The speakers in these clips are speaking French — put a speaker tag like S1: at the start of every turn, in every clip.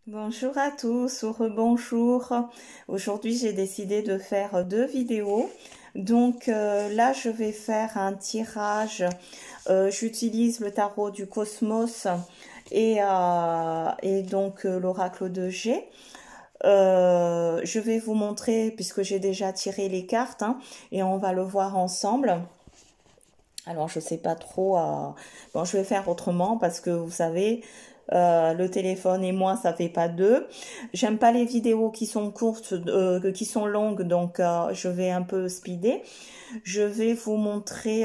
S1: Bonjour à tous ou rebonjour. Aujourd'hui, j'ai décidé de faire deux vidéos. Donc là, je vais faire un tirage. J'utilise le tarot du cosmos et donc l'oracle de G. Je vais vous montrer, puisque j'ai déjà tiré les cartes, hein, et on va le voir ensemble. Alors, je sais pas trop. Bon, je vais faire autrement parce que vous savez, le téléphone et moi, ça fait pas deux. J'aime pas les vidéos qui sont courtes, qui sont longues, donc je vais un peu speeder. Je vais vous montrer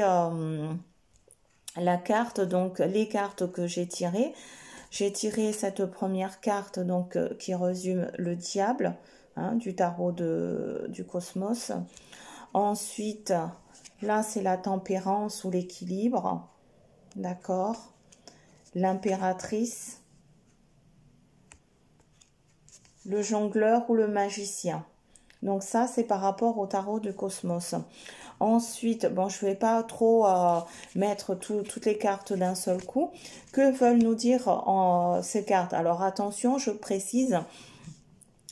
S1: la carte, donc les cartes que j'ai tirées. J'ai tiré cette première carte, donc qui résume le diable, hein, du tarot du cosmos. Ensuite, là, c'est la tempérance ou l'équilibre. D'accord. L'impératrice, le jongleur ou le magicien. Donc ça, c'est par rapport au tarot du cosmos. Ensuite, bon, je ne vais pas trop mettre toutes les cartes d'un seul coup. Que veulent nous dire ces cartes? Alors attention, je précise,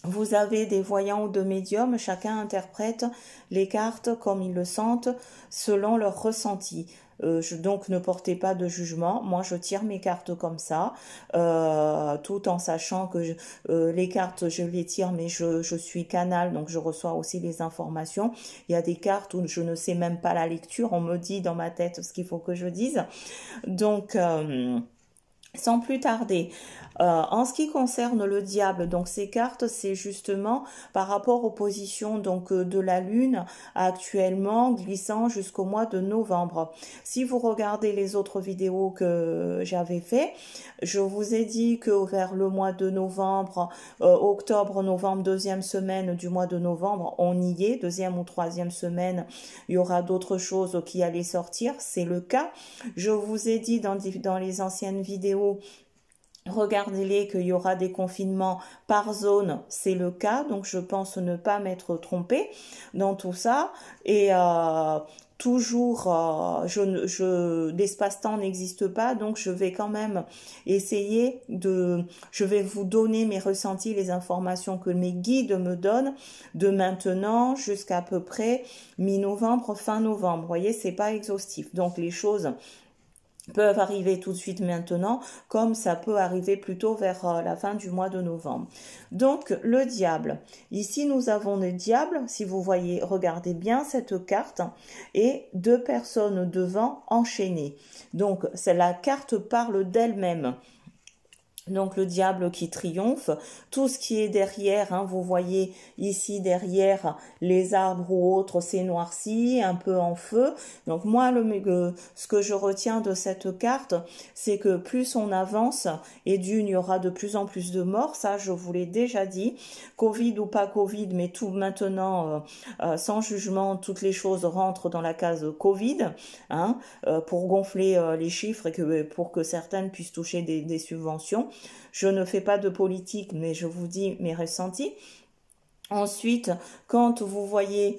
S1: vous avez des voyants ou de médiums, chacun interprète les cartes comme ils le sentent, selon leur ressenti. Donc ne portez pas de jugement. Moi, je tire mes cartes comme ça, tout en sachant que les cartes, je les tire, mais je suis canal, donc je reçois aussi les informations. Il y a des cartes où je ne sais même pas la lecture, on me dit dans ma tête ce qu'il faut que je dise. Donc, sans plus tarder, en ce qui concerne le diable, donc ces cartes, c'est justement par rapport aux positions donc de la lune actuellement glissant jusqu'au mois de novembre. Si vous regardez les autres vidéos que j'avais fait, je vous ai dit que vers le mois de novembre, octobre, novembre, deuxième semaine du mois de novembre, on y est, deuxième ou troisième semaine, il y aura d'autres choses qui allaient sortir, c'est le cas. Je vous ai dit dans les anciennes vidéos, regardez-les, qu'il y aura des confinements par zone, c'est le cas, donc je pense ne pas m'être trompée dans tout ça. Et toujours, l'espace-temps n'existe pas, donc je vais quand même essayer je vais vous donner mes ressentis, les informations que mes guides me donnent de maintenant jusqu'à peu près mi-novembre, fin novembre. Vous voyez, c'est pas exhaustif, donc les choses peuvent arriver tout de suite maintenant, comme ça peut arriver plutôt vers la fin du mois de novembre. Donc, le diable. Ici, nous avons le diable, si vous voyez, regardez bien cette carte, et deux personnes devant enchaînées. Donc, la carte parle d'elle-même. Donc le diable qui triomphe, tout ce qui est derrière, hein, vous voyez ici derrière les arbres ou autres, c'est noirci, un peu en feu. Donc moi, ce que je retiens de cette carte, c'est que plus on avance, et d'une, il y aura de plus en plus de morts, ça je vous l'ai déjà dit, Covid ou pas Covid, mais tout maintenant, sans jugement, toutes les choses rentrent dans la case Covid, hein, pour gonfler les chiffres et pour que certaines puissent toucher des subventions. Je ne fais pas de politique, mais je vous dis mes ressentis. Ensuite, quand vous voyez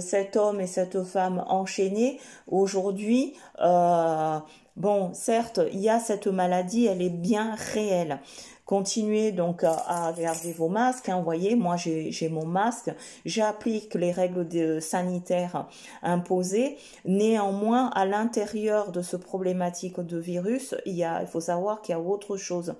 S1: cet homme et cette femme enchaînés, aujourd'hui, bon, certes, il y a cette maladie, elle est bien réelle. Continuez donc à garder vos masques, hein, vous voyez, moi j'ai mon masque, j'applique les règles sanitaires imposées. Néanmoins, à l'intérieur de ce problématique de virus, il faut savoir qu'il y a autre chose.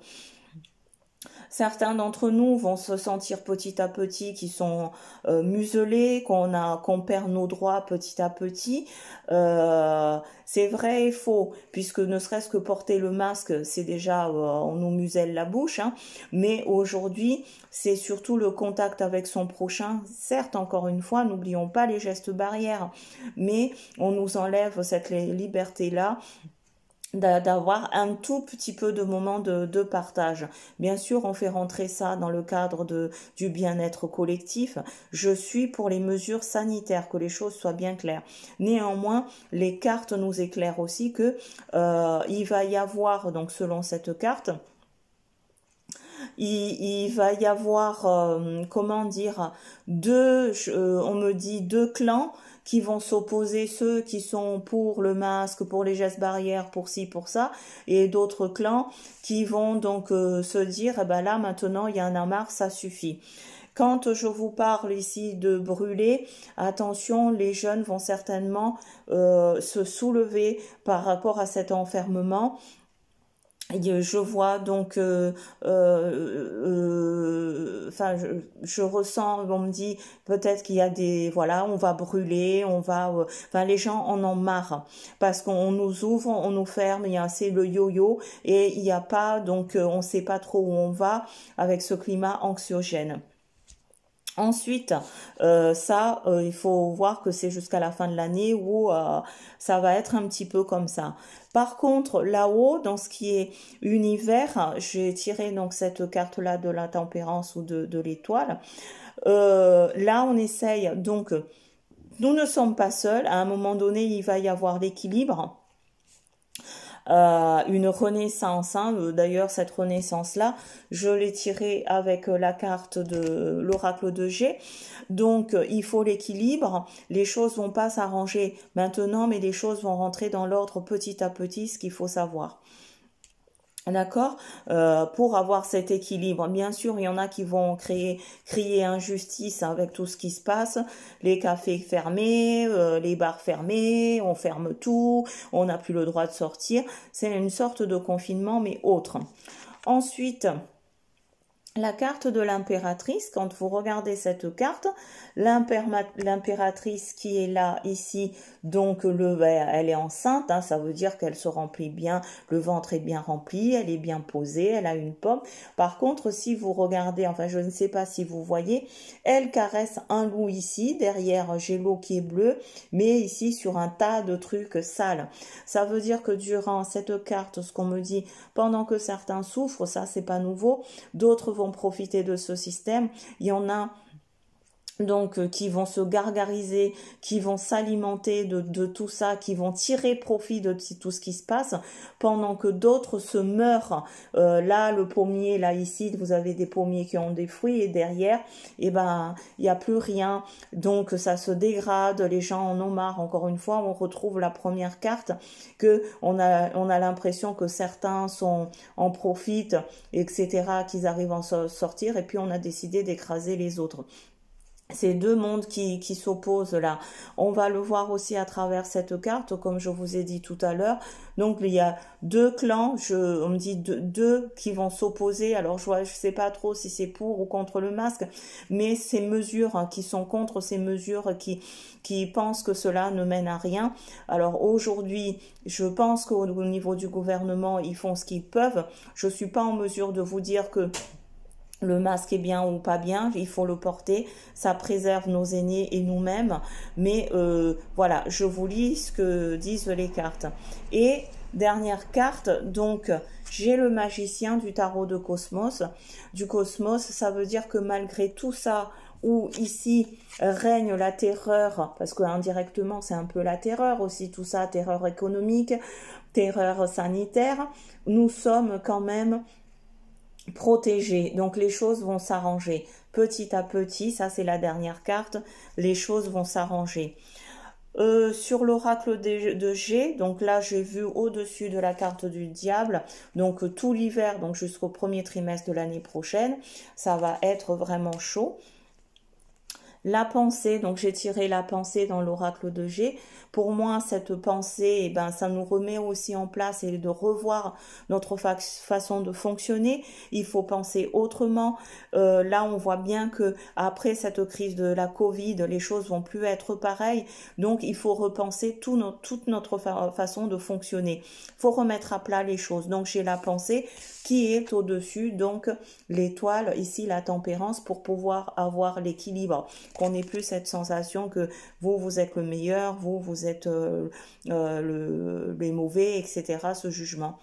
S1: Certains d'entre nous vont se sentir petit à petit qui sont muselés, qu'on perd nos droits petit à petit. C'est vrai et faux, puisque ne serait-ce que porter le masque, c'est déjà, on nous muselle la bouche, hein, mais aujourd'hui, c'est surtout le contact avec son prochain. Certes, encore une fois, n'oublions pas les gestes barrières, mais on nous enlève cette liberté-là d'avoir un tout petit peu de moment de partage. Bien sûr, on fait rentrer ça dans le cadre du bien-être collectif. Je suis pour les mesures sanitaires, que les choses soient bien claires. Néanmoins, les cartes nous éclairent aussi que il va y avoir, donc selon cette carte, il va y avoir, comment dire, on me dit deux clans qui vont s'opposer, ceux qui sont pour le masque, pour les gestes barrières, pour ci, pour ça, et d'autres clans qui vont donc se dire, eh ben là maintenant il y en a marre, ça suffit. Quand je vous parle ici de brûler, attention, les jeunes vont certainement se soulever par rapport à cet enfermement. Je vois donc, enfin, je ressens, on me dit peut-être qu'il y a des, voilà, on va brûler, on va, enfin, les gens en ont marre parce qu'on nous ouvre, on nous ferme, c'est le yo-yo et il n'y a pas, donc on ne sait pas trop où on va avec ce climat anxiogène. Ensuite, il faut voir que c'est jusqu'à la fin de l'année où ça va être un petit peu comme ça. Par contre, là-haut, dans ce qui est univers, j'ai tiré donc cette carte-là de la tempérance ou de l'étoile. Là, on essaye, donc, nous ne sommes pas seuls. À un moment donné, il va y avoir l'équilibre. Une renaissance, hein. D'ailleurs cette renaissance là je l'ai tirée avec la carte de l'oracle de G, donc il faut l'équilibre, les choses vont pas s'arranger maintenant mais les choses vont rentrer dans l'ordre petit à petit, ce qu'il faut savoir. D'accord, pour avoir cet équilibre. Bien sûr, il y en a qui vont crier injustice avec tout ce qui se passe, les cafés fermés, les bars fermés, on ferme tout, on n'a plus le droit de sortir. C'est une sorte de confinement, mais autre. Ensuite, la carte de l'impératrice, quand vous regardez cette carte, l'impératrice qui est là, ici, donc elle est enceinte, hein, ça veut dire qu'elle se remplit bien, le ventre est bien rempli, elle est bien posée, elle a une pomme. Par contre, si vous regardez, enfin je ne sais pas si vous voyez, elle caresse un loup ici, derrière j'ai l'eau qui est bleue, mais ici sur un tas de trucs sales. Ça veut dire que durant cette carte, ce qu'on me dit, pendant que certains souffrent, ça c'est pas nouveau, d'autres vont profiter de ce système. Il y en a donc qui vont se gargariser, qui vont s'alimenter de tout ça, qui vont tirer profit de tout ce qui se passe, pendant que d'autres se meurent. Là, le pommier, là, ici, vous avez des pommiers qui ont des fruits, et derrière, il n'y a plus rien. Donc, ça se dégrade, les gens en ont marre. Encore une fois, on retrouve la première carte, que on a l'impression que certains en profitent, etc., qu'ils arrivent à en sortir, et puis on a décidé d'écraser les autres. Ces deux mondes qui s'opposent là. On va le voir aussi à travers cette carte, comme je vous ai dit tout à l'heure. Donc, il y a deux clans, on me dit deux qui vont s'opposer. Alors, je sais pas trop si c'est pour ou contre le masque, mais ces mesures qui sont contre, ces mesures qui pensent que cela ne mène à rien. Alors, aujourd'hui, je pense qu'au niveau du gouvernement, ils font ce qu'ils peuvent. Je suis pas en mesure de vous dire que le masque est bien ou pas bien, il faut le porter, ça préserve nos aînés et nous-mêmes, mais voilà, je vous lis ce que disent les cartes. Et dernière carte, donc j'ai le magicien du tarot de Cosmos. Du Cosmos, ça veut dire que malgré tout ça, où ici règne la terreur, parce que indirectement c'est un peu la terreur aussi, tout ça, terreur économique, terreur sanitaire, nous sommes quand même protégés, donc les choses vont s'arranger petit à petit, ça c'est la dernière carte, les choses vont s'arranger. Sur l'oracle de G, donc là j'ai vu au-dessus de la carte du diable, donc tout l'hiver, donc jusqu'au premier trimestre de l'année prochaine, ça va être vraiment chaud. La pensée, donc j'ai tiré la pensée dans l'oracle de G. Pour moi, cette pensée, ça nous remet aussi en place et de revoir notre façon de fonctionner. Il faut penser autrement. Là, on voit bien que après cette crise de la Covid, les choses vont plus être pareilles. Donc, il faut repenser toute notre façon de fonctionner. Il faut remettre à plat les choses. Donc, j'ai la pensée qui est au-dessus, donc l'étoile, ici la tempérance, pour pouvoir avoir l'équilibre, qu'on n'ait plus cette sensation que vous êtes le meilleur, vous êtes les mauvais, etc., ce jugement.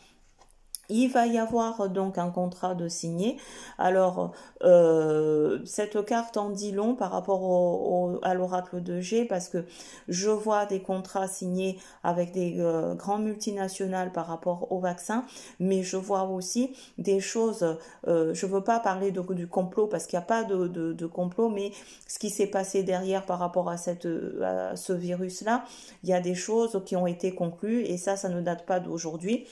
S1: Il va y avoir donc un contrat de signé. Alors, cette carte en dit long par rapport à l'oracle de G parce que je vois des contrats signés avec des grands multinationales par rapport au vaccin, mais je vois aussi des choses, je veux pas parler du complot parce qu'il n'y a pas de complot, mais ce qui s'est passé derrière par rapport à ce virus-là, il y a des choses qui ont été conclues et ça ne date pas d'aujourd'hui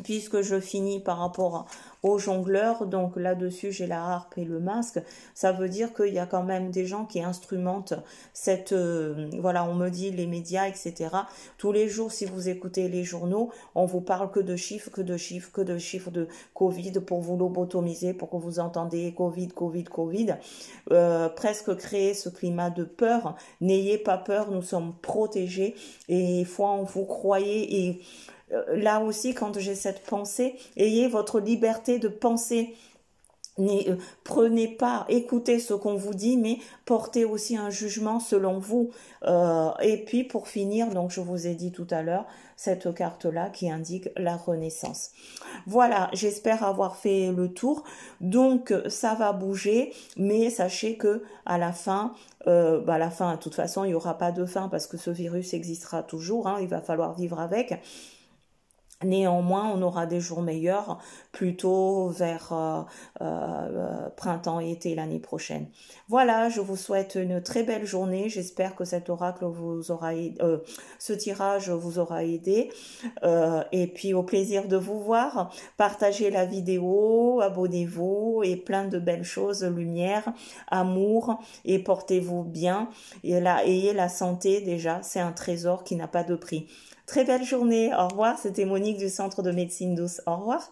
S1: puisque je finis par rapport aux jongleurs, donc là-dessus j'ai la harpe et le masque, ça veut dire qu'il y a quand même des gens qui instrumentent cette, voilà, on me dit les médias, etc. Tous les jours, si vous écoutez les journaux, on vous parle que de chiffres, que de chiffres, que de chiffres de Covid pour vous lobotomiser, pour que vous entendez Covid, Covid, Covid, presque créer ce climat de peur. N'ayez pas peur, nous sommes protégés et foi en vous croyez et là aussi, quand j'ai cette pensée, ayez votre liberté de penser. Prenez pas, écoutez ce qu'on vous dit, mais portez aussi un jugement selon vous. Et puis pour finir, donc je vous ai dit tout à l'heure, cette carte-là qui indique la renaissance. Voilà, j'espère avoir fait le tour. Donc ça va bouger, mais sachez que à la fin, de toute façon, il n'y aura pas de fin parce que ce virus existera toujours. Hein, il va falloir vivre avec. Néanmoins, on aura des jours meilleurs, plutôt vers printemps-été l'année prochaine. Voilà, je vous souhaite une très belle journée. J'espère que cet oracle vous aura ce tirage vous aura aidé. Et puis au plaisir de vous voir. Partagez la vidéo, abonnez-vous et plein de belles choses, lumière, amour et portez-vous bien. Et là, ayez la santé déjà, c'est un trésor qui n'a pas de prix. Très belle journée. Au revoir. C'était Monique du Centre de Médecine Douce. Au revoir.